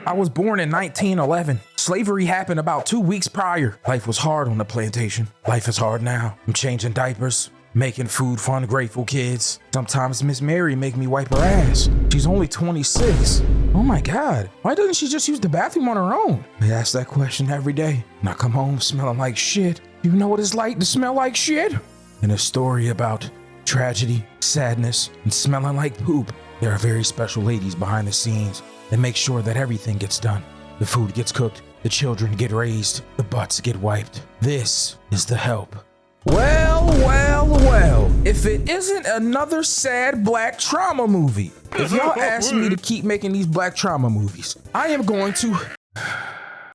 I was born in 1911. Slavery happened about 2 weeks prior. Life was hard on the plantation. Life is hard now. I'm changing diapers, making food for ungrateful kids. Sometimes Miss Mary make me wipe her ass. She's only 26. Oh my God, why doesn't she just use the bathroom on her own? I ask that question every day, and I come home smelling like shit. You know what it's like to smell like shit? In a story about tragedy, sadness, and smelling like poop, there are very special ladies behind the scenes that make sure that everything gets done. The food gets cooked, the children get raised, the butts get wiped. This is The Help. Well, if it isn't another sad black trauma movie. If y'all ask me to keep making these black trauma movies, I am going to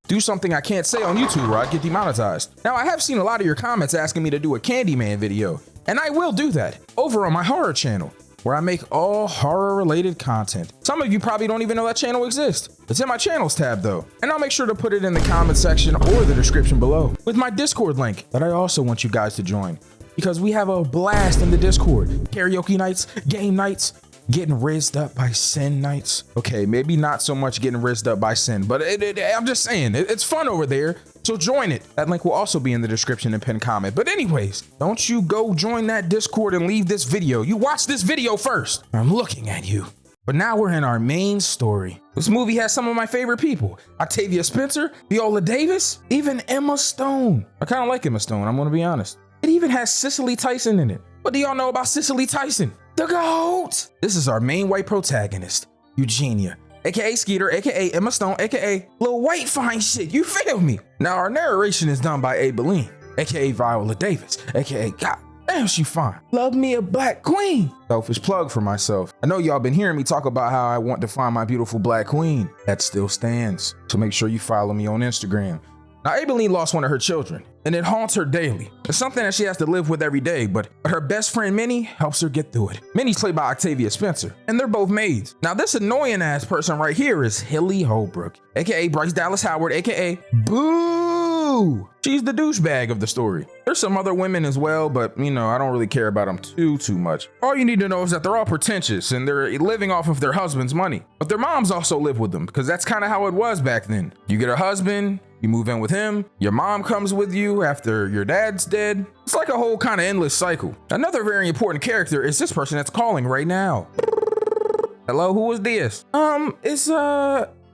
do something I can't say on YouTube or I'd get demonetized. Now, I have seen a lot of your comments asking me to do a Candyman video, and I will do that over on my horror channel, where I make all horror-related content. Some of you probably don't even know that channel exists. It's in my channels tab though, and I'll make sure to put it in the comment section or the description below with my Discord link that I also want you guys to join, because we have a blast in the Discord. Karaoke nights, game nights, getting rizzed up by sin nights. Okay, maybe not so much getting rizzed up by sin, but I'm just saying, it's fun over there. So join it. That link will also be in the description and pinned comment. But anyways, don't you go join that Discord and leave this video. You watch this video first. I'm looking at you. But now we're in our main story. This movie has some of my favorite people. Octavia Spencer, Viola Davis, even Emma Stone. I kind of like Emma Stone, I'm gonna be honest. It even has Cicely Tyson in it. What do y'all know about Cicely Tyson? The GOAT! This is our main white protagonist, Eugenia, aka Skeeter, aka Emma Stone, aka Lil White Fine Shit, you feel me? Now our narration is done by Aibileen, aka Viola Davis, aka God damn she fine. Love me a black queen. Selfish plug for myself. I know y'all been hearing me talk about how I want to find my beautiful black queen. That still stands. So make sure you follow me on Instagram. Now, Aibileen lost one of her children, and it haunts her daily. It's something that she has to live with every day, but her best friend Minny helps her get through it. Minny's played by Octavia Spencer, and they're both maids. Now, this annoying ass person right here is Hilly Holbrook, aka Bryce Dallas Howard, aka Boo! She's the douchebag of the story. There's some other women as well, but you know, I don't really care about them too much. All you need to know is that they're all pretentious and they're living off of their husband's money. But their moms also live with them, because that's kind of how it was back then. You get a husband, you move in with him, your mom comes with you after your dad's dead. It's like a whole kind of endless cycle. Another very important character is this person that's calling right now. Hello, who is this? Is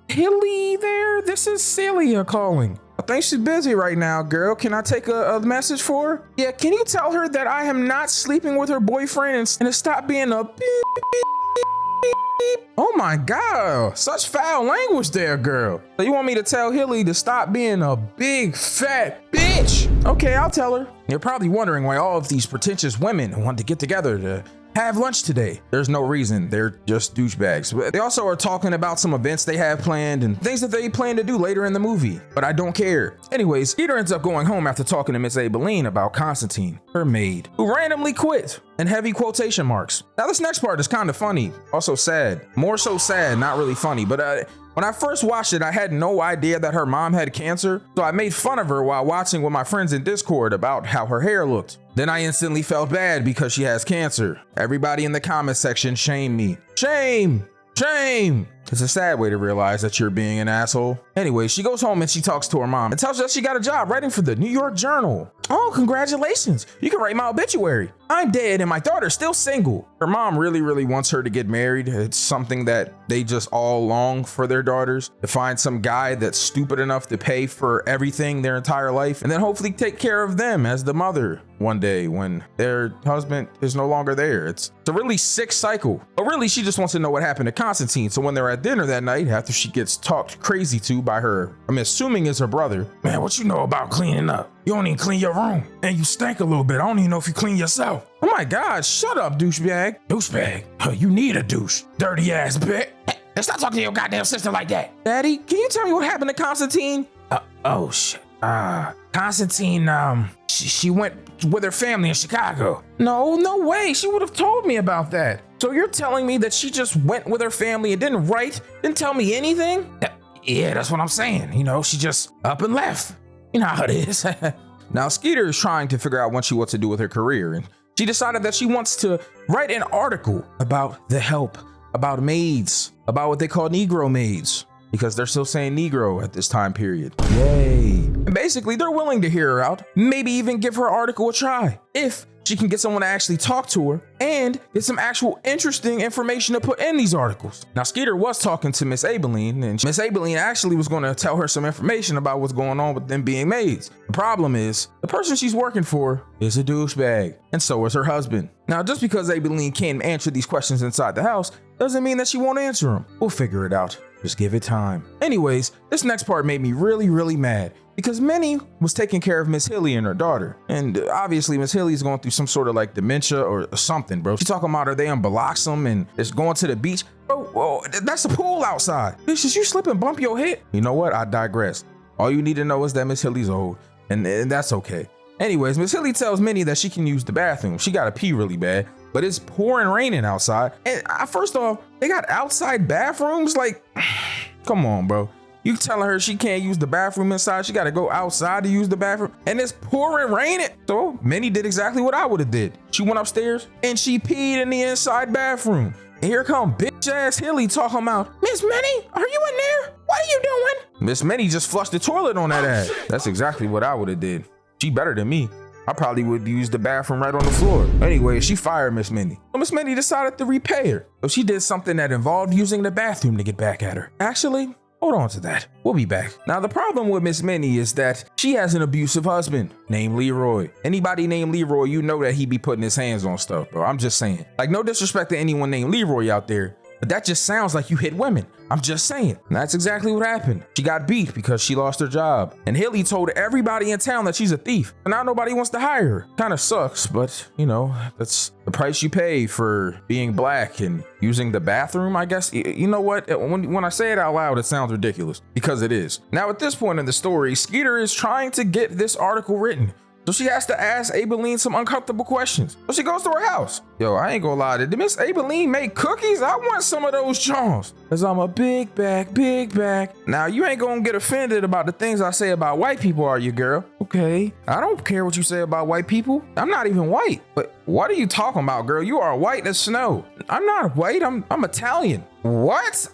Hilly there? This is Celia calling. I think she's busy right now, girl. Can I take a message for her? Yeah, can you tell her that I am not sleeping with her boyfriend and to stop being a beep, beep, beep, beep. Oh my God, such foul language there, girl. So you want me to tell Hilly to stop being a big fat bitch? Okay, I'll tell her. You're probably wondering why all of these pretentious women want to get together to have lunch today. There's no reason, they're just douchebags. They also are talking about some events they have planned and things that they plan to do later in the movie, but I don't care. Anyways, Skeeter ends up going home after talking to Miss Aibileen about Constantine, her maid, who randomly quit, in heavy quotation marks. Now this next part is kind of funny, also sad. More so sad, not really funny, but when I first watched it, I had no idea that her mom had cancer, so I made fun of her while watching with my friends in Discord about how her hair looked. Then I instantly felt bad because she has cancer. Everybody in the comment section shamed me. Shame! Shame! It's a sad way to realize that you're being an asshole. Anyway, she goes home and she talks to her mom and tells her that she got a job writing for the New York Journal. Oh, congratulations. You can write my obituary. I'm dead and my daughter's still single. Her mom really wants her to get married. It's something that they just all long for their daughters, to find some guy that's stupid enough to pay for everything their entire life and then hopefully take care of them as the mother one day when their husband is no longer there. It's a really sick cycle. But really, she just wants to know what happened to Constantine. So when they're at dinner that night, after she gets talked crazy to by her, I'm assuming is her brother. Man, what you know about cleaning up? You don't even clean your room. And you stink a little bit. I don't even know if you clean yourself. Oh my God, shut up, douchebag. Douchebag? You need a douche. Dirty ass bitch. Let's not talk to your goddamn sister like that. Daddy, can you tell me what happened to Constantine? Oh shit. Constantine, she went with her family in Chicago. No way. She would have told me about that. So you're telling me that she just went with her family and didn't tell me anything? Yeah, that's what I'm saying. You know, she just up and left. You know how it is. Now, Skeeter is trying to figure out what she wants to do with her career, and she decided that she wants to write an article about The Help, about maids, about what they call Negro maids, because they're still saying Negro at this time period. Yay. And basically, they're willing to hear her out, maybe even give her article a try, if she can get someone to actually talk to her and get some actual interesting information to put in these articles. Now, Skeeter was talking to Miss Aibileen, and Miss Aibileen actually was going to tell her some information about what's going on with them being maids. The problem is, the person she's working for is a douchebag, and so is her husband. Now, just because Aibileen can't answer these questions inside the house doesn't mean that she won't answer them. We'll figure it out. Just give it time. Anyways, this next part made me really mad because Minny was taking care of Miss Hilly and her daughter. And obviously Miss Hilly's going through some sort of like dementia or something, bro. She's talking about, are they on Baloxum and it's going to the beach? Bro, whoa, that's a pool outside. Bitch, did you slip and bump your head? You know what? I digress. All you need to know is that Miss Hilly's old and that's okay. Anyways, Miss Hilly tells Minny that she can use the bathroom. She got to pee really bad, but it's pouring raining outside. And first off, they got outside bathrooms? Like, come on, bro. You telling her she can't use the bathroom inside? She got to go outside to use the bathroom, and it's pouring raining. So Minny did exactly what I would have did. She went upstairs and she peed in the inside bathroom. And here come bitch ass Hilly talking about, Miss Minny, are you in there? What are you doing? Miss Minny just flushed the toilet on that ass. That's exactly what I would have did. She better than me. I probably would use the bathroom right on the floor. Anyway, she fired Miss Minny. So Miss Minny decided to repay her. So she did something that involved using the bathroom to get back at her. Actually, hold on to that. We'll be back. Now, the problem with Miss Minny is that she has an abusive husband named Leroy. Anybody named Leroy, you know that he be putting his hands on stuff, bro. I'm just saying. Like, no disrespect to anyone named Leroy out there, but that just sounds like you hit women. I'm just saying. And that's exactly what happened. She got beat because she lost her job. And Hilly told everybody in town that she's a thief. And now nobody wants to hire her. Kind of sucks, but you know, that's the price you pay for being black and using the bathroom, I guess. You know what? When I say it out loud, it sounds ridiculous because it is. Now, at this point in the story, Skeeter is trying to get this article written. So she has to ask Aibileen some uncomfortable questions. So she goes to her house. Yo, I ain't gonna lie, did Miss Aibileen make cookies? I want some of those chons. Cause I'm a big back. Now you ain't gonna get offended about the things I say about white people, are you, girl? Okay, I don't care what you say about white people. I'm not even white. But what are you talking about, girl? You are white as snow. I'm not white, I'm Italian. What?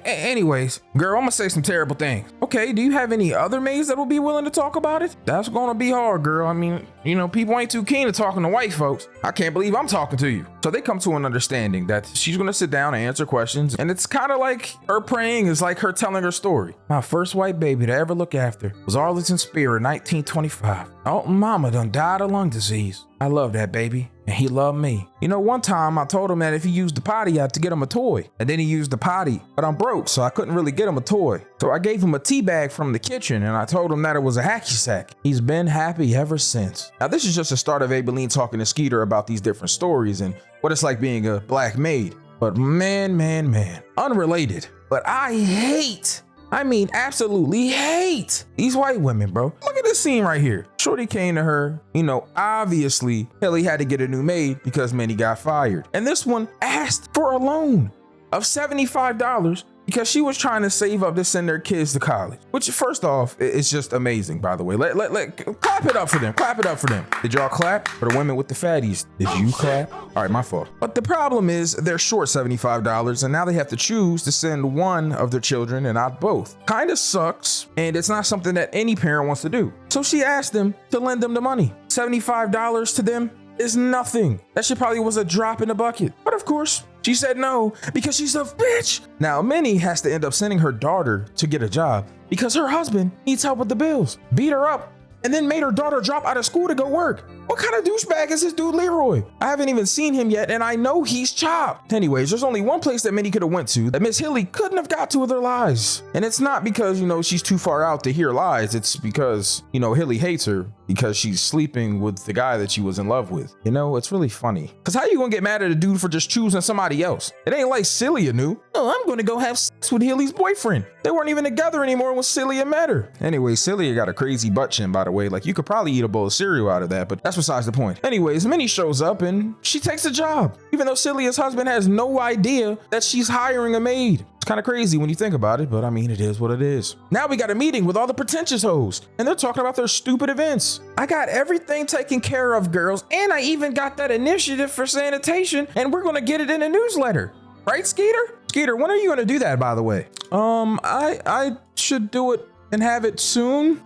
Anyways, girl, I'm gonna say some terrible things. Okay, do you have any other maids that will be willing to talk about it? That's gonna be hard, girl. I mean, you know, people ain't too keen to talking to white folks. I can't believe I'm talking to you. So they come to an understanding that she's gonna sit down and answer questions. And it's kind of like her praying is like her telling her story. My first white baby to ever look after was Arlington Spear in 1925. Oh, mama done died of lung disease. I love that baby, and he loved me. You know, one time I told him that if he used the potty, I had to get him a toy. And then he used the potty, but I'm broke, so I couldn't really get him a toy. So I gave him a tea bag from the kitchen, and I told him that it was a hacky sack. He's been happy ever since. Now, this is just the start of Aibileen talking to Skeeter about these different stories and what it's like being a black maid. But man, unrelated. But I mean, absolutely hate these white women, bro. Look at this scene right here. Shorty came to her, you know, obviously Hilly had to get a new maid because Minny got fired. And this one asked for a loan of $75 because she was trying to save up to send their kids to college. Which, first off, it's just amazing, by the way. Clap it up for them. Clap it up for them. Did y'all clap for the women with the fatties? Did you clap? All right, my fault. But the problem is they're short $75 and now they have to choose to send one of their children and not both. Kind of sucks, and it's not something that any parent wants to do. So she asked them to lend them the money. $75 to them is nothing. That shit probably was a drop in the bucket. But of course, she said no because she's a bitch. Now, Minny has to end up sending her daughter to get a job because her husband needs help with the bills. Beat her up and then made her daughter drop out of school to go work. What kind of douchebag is this dude Leroy? I haven't even seen him yet, and I know he's chopped. Anyways, there's only one place that Minny could have went to that Miss Hilly couldn't have got to with her lies. And it's not because, you know, she's too far out to hear lies. It's because, you know, Hilly hates her because she's sleeping with the guy that she was in love with. You know, it's really funny. Because how you gonna get mad at a dude for just choosing somebody else? It ain't like Celia knew. Oh, I'm gonna go have sex with Hilly's boyfriend. They weren't even together anymore when Celia met her. Anyway, Celia got a crazy butt chin, by the way. Like, you could probably eat a bowl of cereal out of that, but that's besides the point. Anyways, Minny shows up and she takes the job, even though Celia's husband has no idea that she's hiring a maid. It's kind of crazy when you think about it, but I mean, it is what it is. Now we got a meeting with all the pretentious hoes, and they're talking about their stupid events. I got everything taken care of, girls, and I even got that initiative for sanitation, and we're gonna get it in a newsletter. Right, Skeeter? Skeeter, when are you gonna do that, by the way? I should do it and have it soon.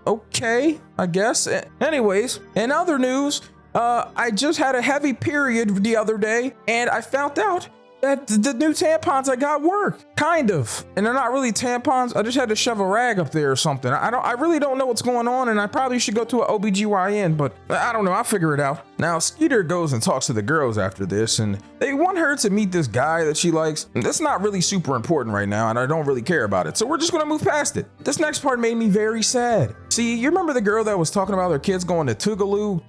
Okay, I guess. Anyways, in other news, I just had a heavy period the other day, and I found out that the new tampons I got work, kind of. And they're not really tampons. I just had to shove a rag up there or something. I really don't know what's going on, and I probably should go to an OBGYN, but I don't know, I'll figure it out. Now, Skeeter goes and talks to the girls after this, and they want her to meet this guy that she likes. That's not really super important right now, and I don't really care about it, so we're just gonna move past it. This next part made me very sad. See, you remember the girl that was talking about her kids going to Tougaloo?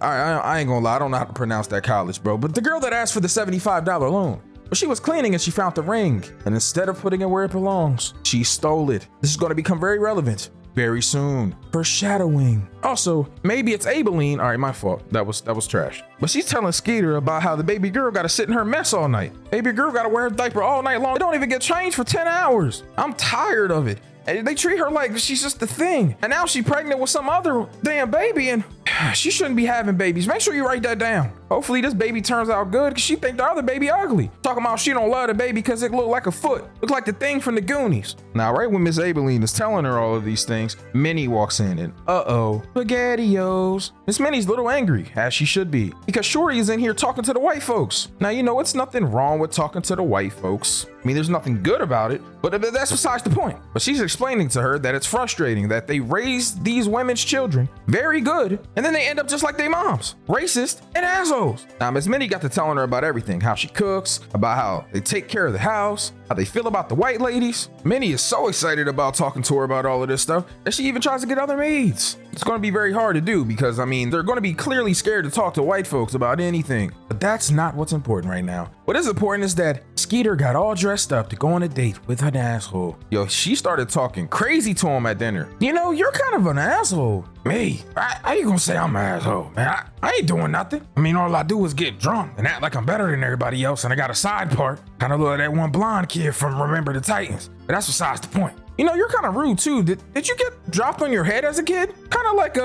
I ain't gonna lie, I don't know how to pronounce that college, bro, but the girl that asked for the $75 loan. But she was cleaning and she found the ring, and instead of putting it where it belongs, she stole it. This is gonna become very relevant very soon. Foreshadowing. Also, maybe it's Aibileen. All right, my fault. That was trash. But she's telling Skeeter about how the baby girl gotta sit in her mess all night. Baby girl gotta wear a diaper all night long. They don't even get changed for 10 hours. I'm tired of it. And they treat her like she's just a thing. And now she's pregnant with some other damn baby, and she shouldn't be having babies. Make sure you write that down. Hopefully this baby turns out good, because she think the other baby ugly. Talking about she don't love the baby because it look like a foot. Look like the thing from the Goonies. Now, right when Miss Aibileen is telling her all of these things, Minny walks in and SpaghettiOs. Miss Minnie's a little angry, as she should be, because Shorty is in here talking to the white folks. Now, you know, it's nothing wrong with talking to the white folks. I mean, there's nothing good about it, but that's besides the point. But she's explaining to her that it's frustrating that they raise these women's children very good, and then they end up just like their moms, racist and assholes. Now, Miss Minnie got to telling her about everything, how she cooks, about how they take care of the house, how they feel about the white ladies. Minnie is so excited about talking to her about all of this stuff that she even tries to get other maids. It's going to be very hard to do because, I mean, they're going to be clearly scared to talk to white folks about anything. But that's not what's important right now. What is important is that Skeeter got all dressed up to go on a date with an asshole. Yo, she started talking crazy to him at dinner. You know, you're kind of an asshole. Me? How you gonna say I'm an asshole, man? I ain't doing nothing. I mean, all I do is get drunk and act like I'm better than everybody else, and I got a side part. Kind of look like that one blonde kid from Remember the Titans. But that's besides the point. You know, you're kind of rude too. Did you get dropped on your head as a kid? Kind of like,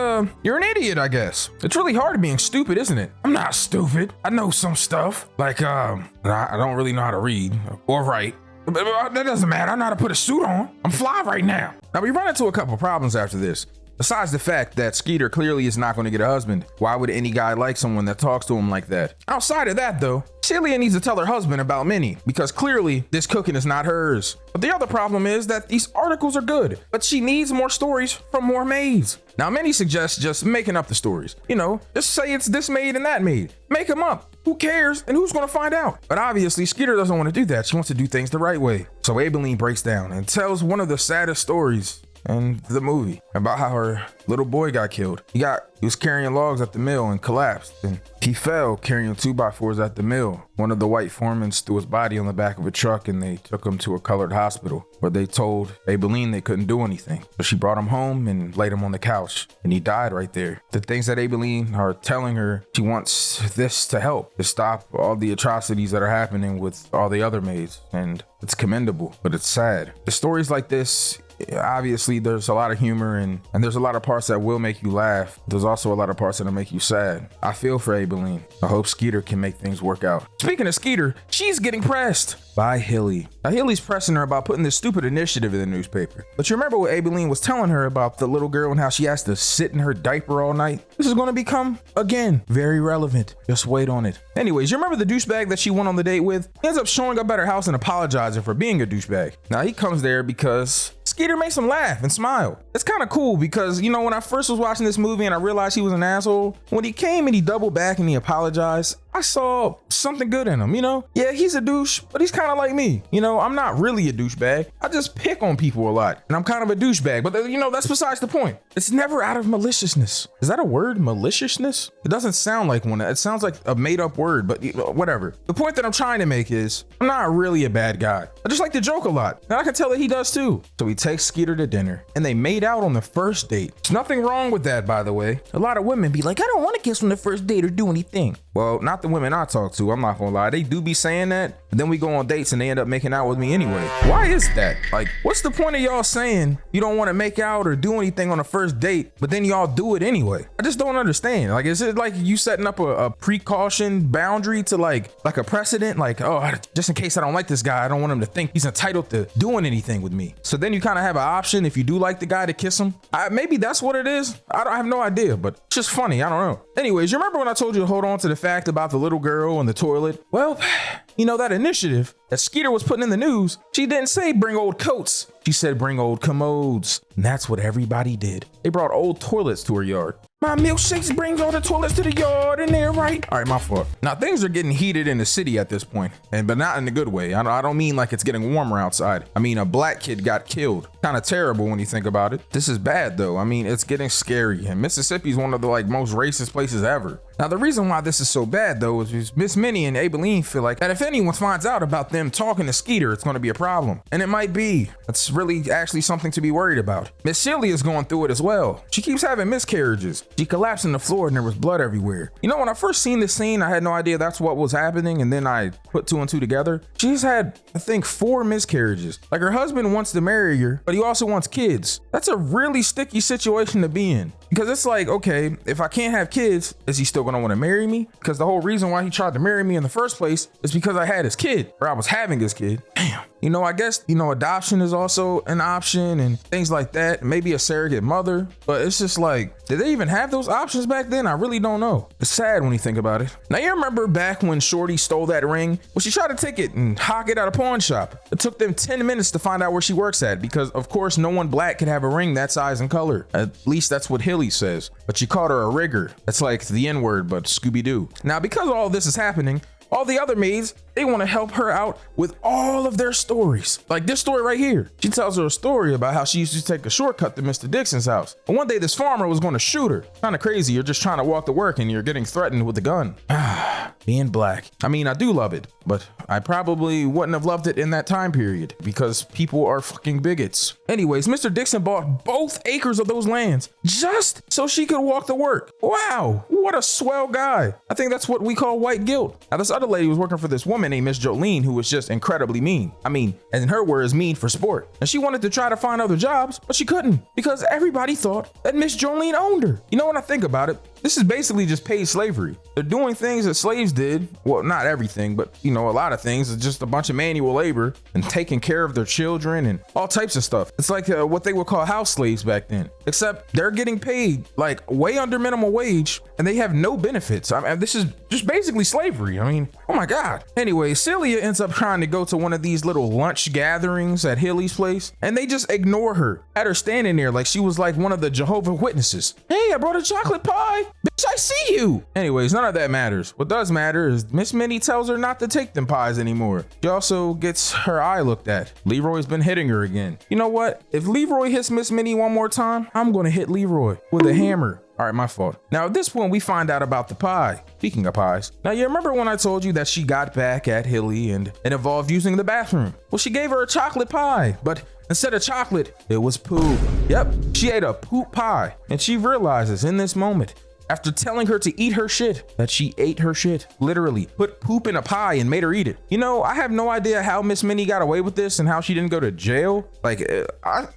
you're an idiot, I guess. It's really hard being stupid, isn't it? I'm not stupid. I know some stuff. Like, I don't really know how to read or write. But that doesn't matter. I know how to put a suit on. I'm fly right now. Now, we run into a couple problems after this. Besides the fact that Skeeter clearly is not going to get a husband, why would any guy like someone that talks to him like that? Outside of that though, Celia needs to tell her husband about Minnie, because clearly this cooking is not hers. But the other problem is that these articles are good, but she needs more stories from more maids. Now Minnie suggests just making up the stories. You know, just say it's this maid and that maid. Make them up. Who cares? And who's gonna find out? But obviously Skeeter doesn't want to do that. She wants to do things the right way. So Aibileen breaks down and tells one of the saddest stories in the movie about how her little boy got killed. He was carrying logs at the mill and collapsed, and he fell carrying 2x4s at the mill. One of the white foremen threw his body on the back of a truck, and they took him to a colored hospital, where they told Aibileen they couldn't do anything. So she brought him home and laid him on the couch, and he died right there. The things that Aibileen are telling her, she wants this to help, to stop all the atrocities that are happening with all the other maids, and it's commendable, but it's sad. The stories like this, obviously there's a lot of humor and there's a lot of parts that will make you laugh. There's also a lot of parts that'll make you sad. I feel for Aibileen. I hope Skeeter can make things work out. Speaking of Skeeter, she's getting pressed by Hilly. Now Hilly's pressing her about putting this stupid initiative in the newspaper. But you remember what Aibileen was telling her about the little girl and how she has to sit in her diaper all night? This is going to become, again, very relevant. Just wait on it. Anyways, you remember the douchebag that she went on the date with? He ends up showing up at her house and apologizing for being a douchebag. Now he comes there because Skeeter makes him laugh and smile. It's kind of cool because, you know, when I first was watching this movie and I realized he was an asshole, when he came and he doubled back and he apologized, I saw something good in him, you know? Yeah, he's a douche, but he's kind of like me. You know, I'm not really a douchebag. I just pick on people a lot, and I'm kind of a douchebag, but you know, that's besides the point. It's never out of maliciousness. Is that a word, maliciousness? It doesn't sound like one. It sounds like a made up word, but whatever. The point that I'm trying to make is I'm not really a bad guy. I just like to joke a lot, and I can tell that he does too. So he takes Skeeter to dinner, and they made out on the first date. There's nothing wrong with that, by the way. A lot of women be like, I don't want to kiss on the first date or do anything. Well, not not the women I talk to, I'm not gonna lie. They do be saying that, but then we go on dates and they end up making out with me anyway. Why is that? Like, what's the point of y'all saying you don't want to make out or do anything on a first date, but then y'all do it anyway? I just don't understand. Like, is it like you setting up a precaution boundary to like a precedent? Like, oh, just in case I don't like this guy, I don't want him to think he's entitled to doing anything with me. So then you kind of have an option if you do like the guy to kiss him. Maybe that's what it is. I have no idea, but it's just funny. I don't know. Anyways, you remember when I told you to hold on to the fact about the little girl in the toilet? Well, you know, that initiative that Skeeter was putting in the news, she didn't say bring old coats. She said bring old commodes. And that's what everybody did. They brought old toilets to her yard. My milkshakes brings all the toilets to the yard and they're right. All right, my fault. Now things are getting heated in the city at this point, but not in a good way. I don't mean like it's getting warmer outside. I mean, a black kid got killed. Kind of terrible when you think about it. This is bad though. I mean, it's getting scary, and Mississippi is one of the like most racist places ever. Now the reason why this is so bad though is Miss Minny and Aibileen feel like that if anyone finds out about them talking to Skeeter, it's going to be a problem. And it might be. It's really actually something to be worried about. Miss Hilly is going through it as well. She keeps having miscarriages. She collapsed on the floor and there was blood everywhere. You know, when I first seen this scene, I had no idea that's what was happening, and then I put 2 and 2 together. She's had, I think, 4 miscarriages. Like, her husband wants to marry her, but he also wants kids. That's a really sticky situation to be in. Because it's like, okay, if I can't have kids, is he still gonna want to marry me? Because the whole reason why he tried to marry me in the first place is because I had his kid, or I was having his kid. Damn. You know, I guess, you know, adoption is also an option and things like that. Maybe a surrogate mother, but it's just like, did they even have those options back then? I really don't know. It's sad when you think about it. Now, you remember back when Shorty stole that ring? Well, she tried to take it and hawk it at a pawn shop. It took them 10 minutes to find out where she works at because, of course, no one black could have a ring that size and color. At least that's what Hilly says. But she called her a rigger. That's like the N-word, but Scooby-Doo. Now, because all this is happening, all the other maids, they want to help her out with all of their stories. Like this story right here. She tells her a story about how she used to take a shortcut to Mr. Dixon's house. And one day this farmer was going to shoot her. Kind of crazy. You're just trying to walk to work and you're getting threatened with a gun. Being black. I mean, I do love it, but I probably wouldn't have loved it in that time period because people are fucking bigots. Anyways, Mr. Dixon bought both acres of those lands just so she could walk to work. Wow, what a swell guy. I think that's what we call white guilt. Now, this other lady was working for this woman named Miss Jolene, who was just incredibly mean. I mean, and in her words, mean for sport. And she wanted to try to find other jobs, but she couldn't because everybody thought that Miss Jolene owned her. You know, when I think about it, this is basically just paid slavery. They're doing things that slaves did. Well, not everything, but you know, a lot of things. It's just a bunch of manual labor and taking care of their children and all types of stuff. It's like what they would call house slaves back then, except they're getting paid like way under minimum wage and they have no benefits. I mean, this is just basically slavery. I mean, oh my God. Anyway, Celia ends up trying to go to one of these little lunch gatherings at Hilly's place and they just ignore her. Had her standing there like she was like one of the Jehovah's Witnesses. Hey, I brought a chocolate pie. Bitch, I see you. Anyways, none of that matters. What does matter is Miss Minnie tells her not to take them pies anymore. She also gets her eye looked at. Leroy's been hitting her again. You know what? If Leroy hits Miss Minnie one more time, I'm gonna hit Leroy with a hammer. All right, my fault. Now at this point, we find out about the pie. Speaking of pies. Now you remember when I told you that she got back at Hilly and it involved using the bathroom? Well, she gave her a chocolate pie, but instead of chocolate, it was poop. Yep, she ate a poop pie. And she realizes in this moment, after telling her to eat her shit, that she ate her shit. Literally put poop in a pie and made her eat it. You know, I have no idea how Miss Minnie got away with this and how she didn't go to jail. Like,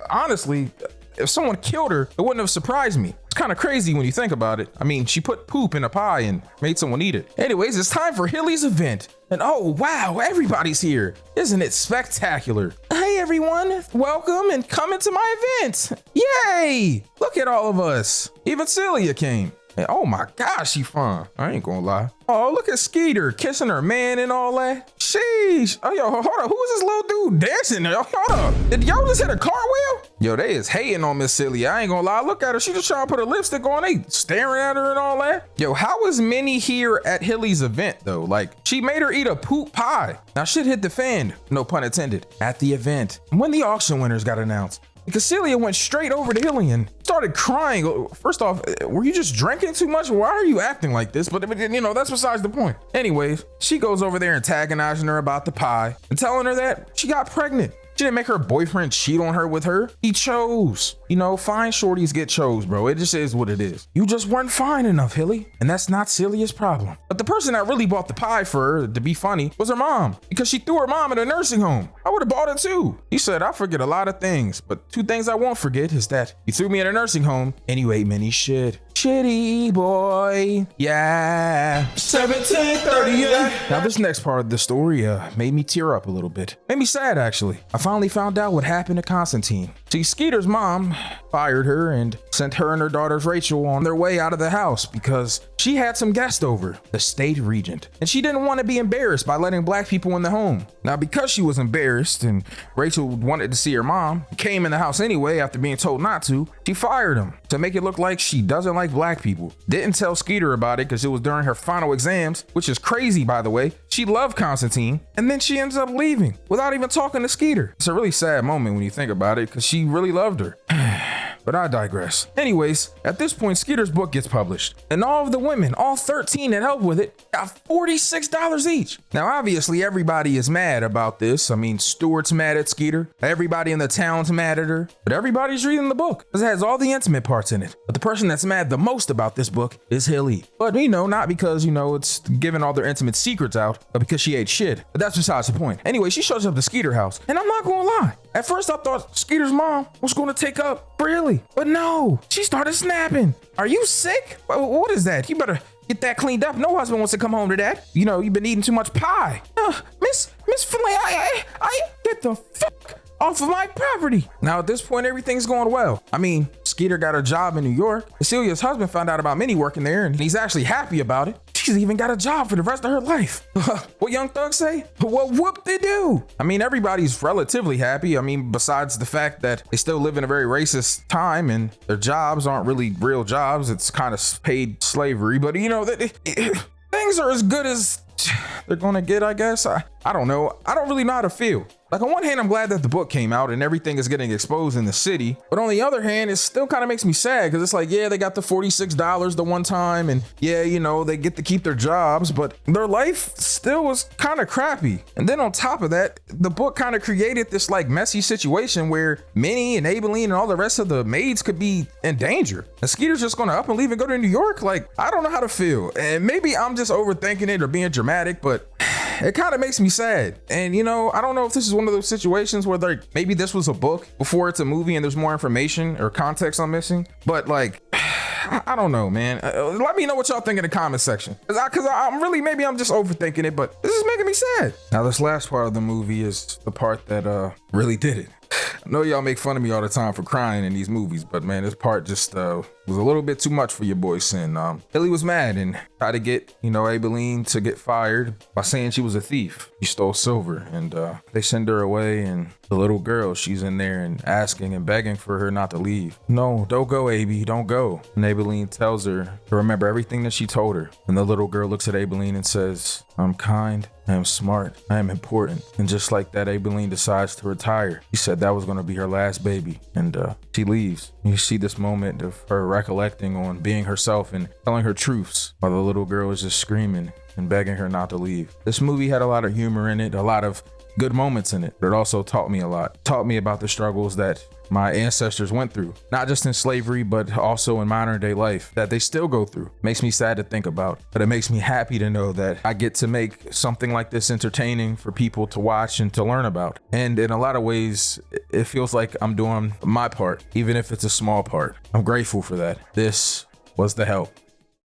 honestly, if someone killed her, it wouldn't have surprised me. It's kind of crazy when you think about it. I mean, she put poop in a pie and made someone eat it. Anyways, it's time for Hilly's event. And oh, wow, everybody's here. Isn't it spectacular? Hey, everyone. Welcome and come into my event. Yay. Look at all of us. Even Celia came. And oh my gosh, she fun. I ain't gonna lie. Oh, look at Skeeter kissing her man and all that. Sheesh. Oh, yo, hold up. Who is this little dude dancing there? Hold up. Did y'all just hit a cartwheel? Yo, they is hating on Miss Celia. I ain't gonna lie. Look at her. She just trying to put a lipstick on. They staring at her and all that. Yo, how was Minnie here at Hilly's event though? Like, she made her eat a poop pie. Now shit hit the fan, no pun intended, at the event. When the auction winners got announced, because Celia went straight over to Hilly and started crying. First off, were you just drinking too much? Why are you acting like this? But you know, that's besides the point. Anyways, she goes over there antagonizing her about the pie and telling her that she got pregnant. She didn't make her boyfriend cheat on her with her. He chose. You know, fine shorties get chose, bro. It just is what it is. You just weren't fine enough, Hilly. And that's not Celia's problem. But the person that really bought the pie for her, to be funny, was her mom. Because she threw her mom in a nursing home. I would have bought it too. He said, I forget a lot of things, but 2 things I won't forget is that you threw me in a nursing home and you ate Minny shit. Shitty boy. Yeah. 1738. Now this next part of the story made me tear up a little bit. Made me sad, actually. I finally found out what happened to Constantine. See, Skeeter's mom fired her and sent her and her daughters Rachel on their way out of the house because she had some guests over, the state regent, and she didn't want to be embarrassed by letting black people in the home. Now, because she was embarrassed and Rachel wanted to see her mom, came in the house anyway after being told not to, she fired him to make it look like she doesn't like black people. Didn't tell Skeeter about it because it was during her final exams, which is crazy, by the way. She loved Constantine, and then she ends up leaving without even talking to Skeeter. It's a really sad moment when you think about it because she really loved her. But I digress. Anyways, at this point, Skeeter's book gets published, and all of the women, all 13 that helped with it, got $46 each. Now, obviously, everybody is mad about this. I mean, Stuart's mad at Skeeter. Everybody in the town's mad at her. But everybody's reading the book because it has all the intimate parts in it. But the person that's mad the most about this book is Hilly. But, not because, it's giving all their intimate secrets out, but because she ate shit. But that's besides the point. Anyway, she shows up to Skeeter's house, and I'm not gonna lie. At first, I thought Skeeter's mom was going to take up for Hilly, but no, she started snapping. Are you sick? What is that? You better get that cleaned up. No husband wants to come home to that. You've been eating too much pie. Miss Finlay, I get the fuck off of my property. Now, at this point, everything's going well. I mean, Skeeter got a job in New York. Celia's husband found out about Minny working there, and he's actually happy about it. She's even got a job for the rest of her life. What Young Thug say? Well, whoop-de-doo. I mean, everybody's relatively happy. I mean, besides the fact that they still live in a very racist time and their jobs aren't really real jobs. It's kind of paid slavery, but things are as good as they're gonna get, I guess. I don't know. I don't really know how to feel. Like, on one hand, I'm glad that the book came out and everything is getting exposed in the city. But on the other hand, it still kind of makes me sad because it's like, yeah, they got the $46 the one time. And yeah, they get to keep their jobs, but their life still was kind of crappy. And then on top of that, the book kind of created this like messy situation where Minny and Aibileen and all the rest of the maids could be in danger. And Skeeter's just going to up and leave and go to New York. Like, I don't know how to feel. And maybe I'm just overthinking it or being dramatic, but it kind of makes me sad. And I don't know if this is one of those situations where maybe this was a book before it's a movie and there's more information or context I'm missing, but like, I don't know, man. Let me know what y'all think in the comment section. Cause I'm really, maybe I'm just overthinking it, but this is making me sad. Now, this last part of the movie is the part that really did it. I know y'all make fun of me all the time for crying in these movies, but man, this part just was a little bit too much for your boy Sin. Hilly was mad and tried to get, Aibileen to get fired by saying she was a thief. She stole silver, and they send her away, and the little girl, she's in there and asking and begging for her not to leave. No, don't go, Aibi, don't go. And Aibileen tells her to remember everything that she told her. And the little girl looks at Aibileen and says, I'm kind, I am smart, I am important. And just like that, Aibileen decides to retire. She said that was going to be her last baby, and she leaves. You see this moment of her recollecting on being herself and telling her truths while the little girl is just screaming and begging her not to leave. This movie had a lot of humor in it, a lot of good moments in it, but it also taught me a lot. Taught me about the struggles that my ancestors went through, not just in slavery, but also in modern day life that they still go through. Makes me sad to think about, but it makes me happy to know that I get to make something like this entertaining for people to watch and to learn about. And in a lot of ways, it feels like I'm doing my part, even if it's a small part. I'm grateful for that. This was The Help.